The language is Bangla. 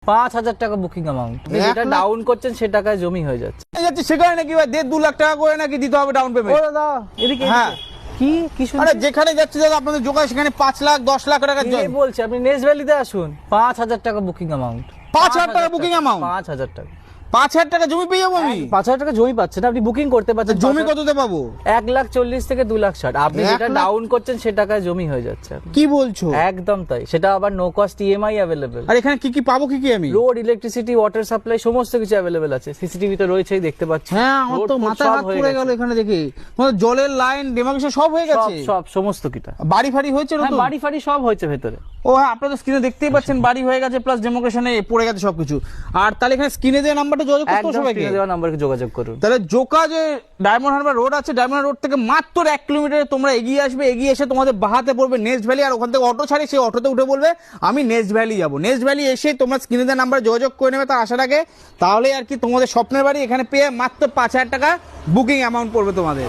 5,000 টাকা বুকিং অ্যামাউন্ট, যেটা ডাউন করছেন সে টাকায় জমি হয়ে যাচ্ছে। সেখানে নাকি ভাই 1.5-2 লাখ টাকা করে নাকি দিতে হবে ডাউন ও পেমেন্ট? দাদা এদিকে হ্যাঁ। কি কি আরে শুনছেন? যেখানে যাচ্ছে দাদা আপনাদের যোগায় সেখানে 5 লাখ 10 লাখ টাকা কে বলছে? আপনি নেক্সট ভ্যালিতে আসুন। 5,000 টাকা বুকিং অ্যামাউন্ট। 5,000 টাকা বুকিং অ্যামাউন্ট? 5,000 টাকা। 5,000 টাকা জমি পেয়ে যাবো আমি? 5,000 টাকা জমি পাচ্ছেন, আপনি বুকিং করতে পারছেন। জমি কততে পাবো? 1,40,000 থেকে 2,60,000, আপনি 1 যেটা লাখ? ডাউন করছেন সে টাকায় জমি হয়ে যাচ্ছে। কি বলছো? একদম তাই, সেটা আবার নো কস্ট ইএমআই অ্যাভেলেবেল। আর এখানে কি কি পাবো কি কি আমি? রোড, ইলেকট্রিসিটি, ওয়াটার সাপ্লাই সমস্ত কিছু অ্যাভেলেবেল আছে। সিসিটিভি তো রয়েছেই, দেখতে পাচ্ছি। হ্যাঁ আমার Road তো ফোড মাথায় সব হাত হয়ে পড়ে গেছে। গেল এখানে দেখে। তোমাদের জলের লাইন ডেমার্কেশন সব হয়ে সব গেছে? সব সমস্ত কিটা। বাড়ি ফাড়ি হয়েছে হ্যাঁ, নতুন? বাড়ি ফাড়ি সব হয়েছে ভেতরে। ও হ্যাঁ, আপনারা স্ক্রিনে দেখতেই পাচ্ছেন বাড়ি হয়ে গেছে প্লাস ডেমোক্রেশনে পড়ে গেছে সবকিছু। আর তাহলে এখানে স্ক্রিনে দেওয়া নাম্বারটা যোগাযোগ করতে হবে একদম সবাইকে। স্ক্রিনে দেওয়া নম্বরে যোগাযোগ করুন। তাহলে জোকা যে ডায়মন্ড হারবার রোড আছে, ডায়মন্ড রোড থেকে মাত্র 1 কিলোমিটার তোমরা এগিয়ে আসবে, এগিয়ে এসে তোমাদের বাহাতে পড়বে নেক্সট ভ্যালি। আর ওখান থেকে অটো ছাড়ি, সেই অটোতে উঠে বলবে আমি নেক্সট ভ্যালি যাবো। নেক্সট ভ্যালি এসে তোমরা স্ক্রিনে দেওয়া নাম্বারে যোগাযোগ করে নেবে তার আসার আগে। তাহলে আর কি তোমাদের স্বপ্নের বাড়ি এখানে পেয়ে মাত্র 5,000 টাকা বুকিং অ্যামাউন্ট পড়বে তোমাদের।